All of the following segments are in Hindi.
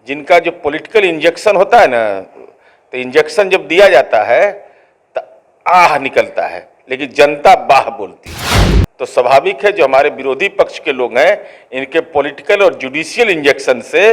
जिनका जो पॉलिटिकल इंजेक्शन होता है ना, तो इंजेक्शन जब दिया जाता है तो आह निकलता है, लेकिन जनता बाह बोलती है। तो स्वाभाविक है जो हमारे विरोधी पक्ष के लोग हैं, इनके पॉलिटिकल और जुडिशियल इंजेक्शन से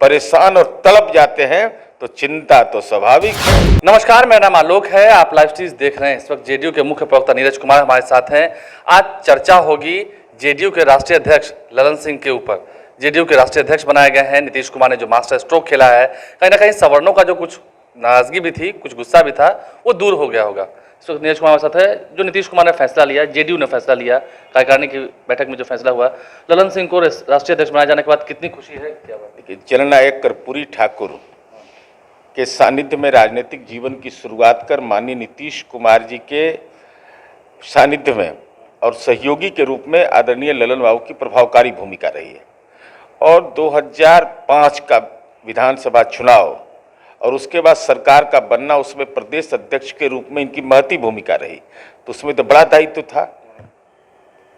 परेशान और तड़प जाते हैं, तो चिंता तो स्वाभाविक है। नमस्कार, मेरा नाम आलोक है। आप लाइव स्ट्रीम देख रहे हैं। इस वक्त जेडीयू के मुख्य प्रवक्ता नीरज कुमार हमारे साथ हैं। आज चर्चा होगी जेडीयू के राष्ट्रीय अध्यक्ष ललन सिंह के ऊपर। जेडीयू के राष्ट्रीय अध्यक्ष बनाए गए हैं नीतीश कुमार ने, जो मास्टर स्ट्रोक खेला है। कहीं ना कहीं सवर्णों का जो कुछ नाराजगी भी थी, कुछ गुस्सा भी था, वो दूर हो गया होगा। इस वक्त नीरज कुमार के साथ है। जो नीतीश कुमार ने फैसला लिया, जेडीयू ने फैसला लिया, कार्यकारिणी की बैठक में जो फैसला हुआ, ललन सिंह को राष्ट्रीय अध्यक्ष बनाए जाने के बाद कितनी खुशी है, क्या बात? देखिए, जननायक कर्पूरी ठाकुर के सानिध्य में राजनीतिक जीवन की शुरुआत कर माननीय नीतीश कुमार जी के सानिध्य में और सहयोगी के रूप में आदरणीय ललन बाबू की प्रभावकारी भूमिका रही है। और 2005 का विधानसभा चुनाव और उसके बाद सरकार का बनना, उसमें प्रदेश अध्यक्ष के रूप में इनकी महती भूमिका रही। तो उसमें तो बड़ा दायित्व था,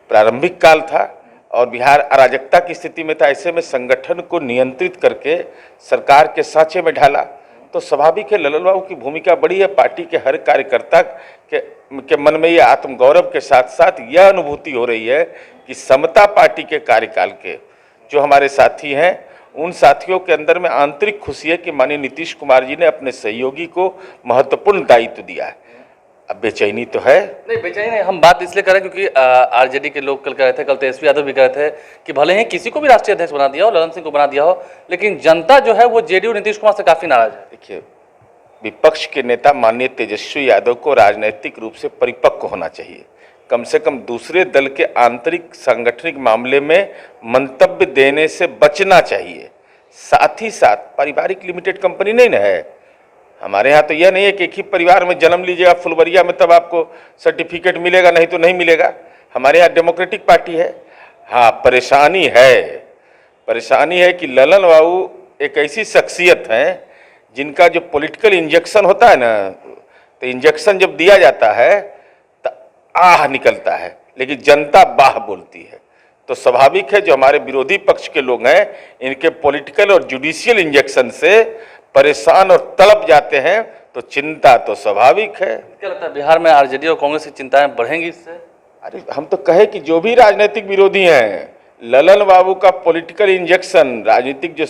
प्रारंभिक काल था और बिहार अराजकता की स्थिति में था। ऐसे में संगठन को नियंत्रित करके सरकार के सांचे में ढाला। तो स्वाभाविक है ललन बाबू की भूमिका बड़ी है। पार्टी के हर कार्यकर्ता के मन में ये आत्मगौरव के साथ साथ यह अनुभूति हो रही है कि समता पार्टी के कार्यकाल के जो हमारे साथी हैं, उन साथियों के अंदर में आंतरिक खुशी है कि माननीय नीतीश कुमार जी ने अपने सहयोगी को महत्वपूर्ण दायित्व दिया है। अब बेचैनी तो है नहीं, बेचैनी नहीं। हम बात इसलिए करें क्योंकि आरजेडी के लोग कल कह रहे थे, कल तेजस्वी यादव भी कह रहे थे कि भले ही किसी को भी राष्ट्रीय अध्यक्ष बना दिया हो, ललन सिंह को बना दिया हो, लेकिन जनता जो है वो जेडीयू नीतीश कुमार से काफी नाराज है। देखिए, विपक्ष के नेता माननीय तेजस्वी यादव को राजनीतिक रूप से परिपक्व होना चाहिए। कम से कम दूसरे दल के आंतरिक सांगठनिक मामले में मंतव्य देने से बचना चाहिए। साथ ही साथ पारिवारिक लिमिटेड कंपनी नहीं ना है हमारे यहाँ। तो यह नहीं है कि एक ही परिवार में जन्म लीजिएगा फुलवरिया में तब आपको सर्टिफिकेट मिलेगा, नहीं तो नहीं मिलेगा। हमारे यहाँ डेमोक्रेटिक पार्टी है। हाँ, परेशानी है कि ललन बाबू एक ऐसी शख्सियत है जिनका जो पॉलिटिकल इंजेक्शन होता है ना, तो इंजेक्शन जब दिया जाता है तो आह निकलता है, लेकिन जनता बाह बोलती है। तो स्वाभाविक है जो हमारे विरोधी पक्ष के लोग हैं, इनके पॉलिटिकल और जुडिशियल इंजेक्शन से परेशान और तड़प जाते हैं, तो चिंता तो स्वाभाविक है। क्या लगता है बिहार में आरजेडी और कांग्रेस की चिंताएं बढ़ेंगी इससे? अरे हम तो कहे कि जो भी राजनीतिक विरोधी हैं, ललन बाबू का पॉलिटिकल इंजेक्शन, राजनीतिक जो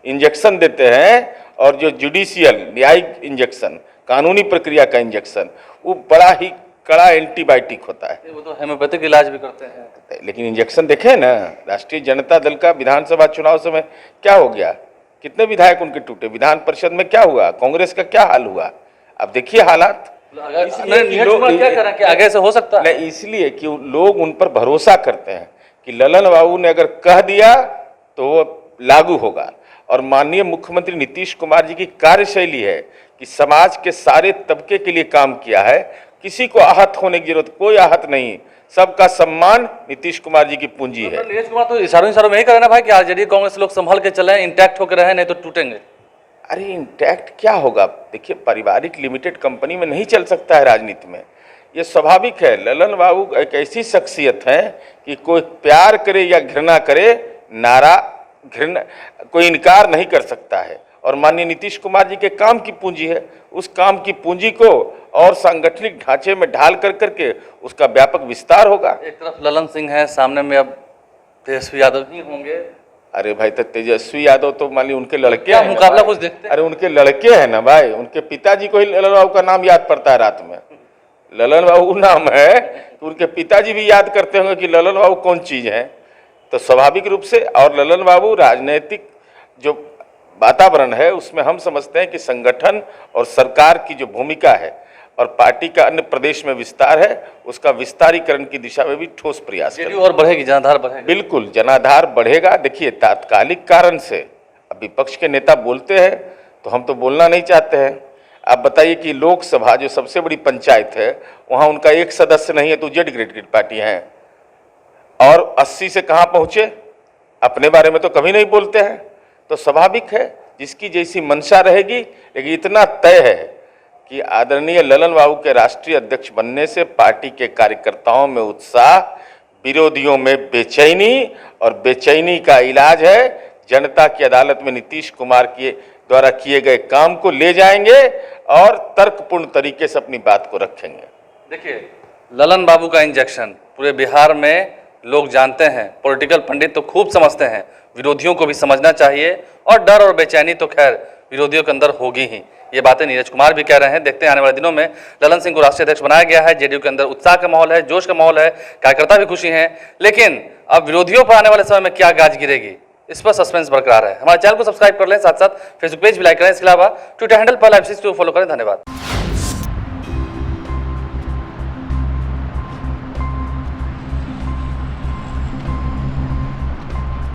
इंजेक्शन देते हैं और जो जुडिशियल न्यायिक इंजेक्शन, कानूनी प्रक्रिया का इंजेक्शन, वो बड़ा ही कड़ा एंटीबायोटिक होता है। वो तो होम्योपैथिक इलाज भी करते हैं, लेकिन इंजेक्शन देखे ना, राष्ट्रीय जनता दल का विधानसभा चुनाव समय क्या हो गया, कितने विधायक उनके टूटे। विधान परिषद में क्या हुआ, कांग्रेस का क्या हाल हुआ, अब देखिए हालात। आगे से हो सकता है, इसलिए कि लोग उन पर भरोसा करते हैं कि ललन बाबू ने अगर कह दिया तो वो लागू होगा। और माननीय मुख्यमंत्री नीतीश कुमार जी की कार्यशैली है कि समाज के सारे तबके के लिए काम किया है। किसी को आहत होने की जरूरत, कोई आहत नहीं, सबका सम्मान नीतीश कुमार जी की पूंजी है। नीरज कुमार तो इशारों में ही कह ना भाई कि आरजेडी कांग्रेस लोग संभल के चले, इंटैक्ट होकर रहे, नहीं तो टूटेंगे। अरे इंटैक्ट क्या होगा? देखिए, पारिवारिक लिमिटेड कंपनी में नहीं चल सकता है राजनीति में, ये स्वाभाविक है। ललन बाबू एक ऐसी शख्सियत है कि कोई प्यार करे या घृणा करे, घृणा कोई इनकार नहीं कर सकता है। और माननीय नीतीश कुमार जी के काम की पूंजी है, उस काम की पूंजी को और सांगठनिक ढांचे में ढाल कर करके उसका व्यापक विस्तार होगा। एक तरफ ललन सिंह है, सामने में अब तेजस्वी यादव ही होंगे। अरे भाई, तो तेजस्वी यादव तो मान ली उनके लड़के हैं, मुकाबला कुछ देखते हैं। अरे उनके लड़के हैं ना भाई, उनके पिताजी को ही ललन बाबू का नाम याद पड़ता है रात में। ललन बाबू नाम है तो उनके पिताजी भी याद करते होंगे कि ललन बाबू कौन चीज है। तो स्वाभाविक रूप से, और ललन बाबू राजनीतिक जो वातावरण है उसमें हम समझते हैं कि संगठन और सरकार की जो भूमिका है और पार्टी का अन्य प्रदेश में विस्तार है, उसका विस्तारीकरण की दिशा में भी ठोस प्रयास करें। और बढ़ेगी, जनाधार बढ़ेगा। बिल्कुल, जनाधार बढ़ेगा। देखिए, तात्कालिक कारण से अब विपक्ष के नेता बोलते हैं तो हम तो बोलना नहीं चाहते हैं। आप बताइए कि लोकसभा जो सबसे बड़ी पंचायत है, वहाँ उनका एक सदस्य नहीं है, तो जेड ग्रेड पार्टी है। और 80 से कहाँ पहुँचे, अपने बारे में तो कभी नहीं बोलते हैं। तो स्वाभाविक है जिसकी जैसी मंशा रहेगी, लेकिन इतना तय है कि आदरणीय ललन बाबू के राष्ट्रीय अध्यक्ष बनने से पार्टी के कार्यकर्ताओं में उत्साह, विरोधियों में बेचैनी, और बेचैनी का इलाज है जनता की अदालत में नीतीश कुमार के द्वारा किए गए काम को ले जाएंगे और तर्कपूर्ण तरीके से अपनी बात को रखेंगे। देखिए, ललन बाबू का इंजेक्शन पूरे बिहार में लोग जानते हैं, पॉलिटिकल पंडित तो खूब समझते हैं, विरोधियों को भी समझना चाहिए और डर और बेचैनी तो खैर विरोधियों के अंदर होगी ही। ये बातें नीरज कुमार भी कह रहे हैं। देखते हैं आने वाले दिनों में ललन सिंह को राष्ट्रीय अध्यक्ष बनाया गया है, जेडीयू के अंदर उत्साह का माहौल है, जोश का माहौल है, कार्यकर्ता भी खुशी हैं, लेकिन अब विरोधियों पर आने वाले समय में क्या गाज गिरेगी, इस पर सस्पेंस बरकरार है। हमारे चैनल को सब्सक्राइब कर लें, साथ साथ फेसबुक पेज भी लाइक करें। इसके अलावा ट्विटर हैंडल पर लाइव को फॉलो करें। धन्यवाद।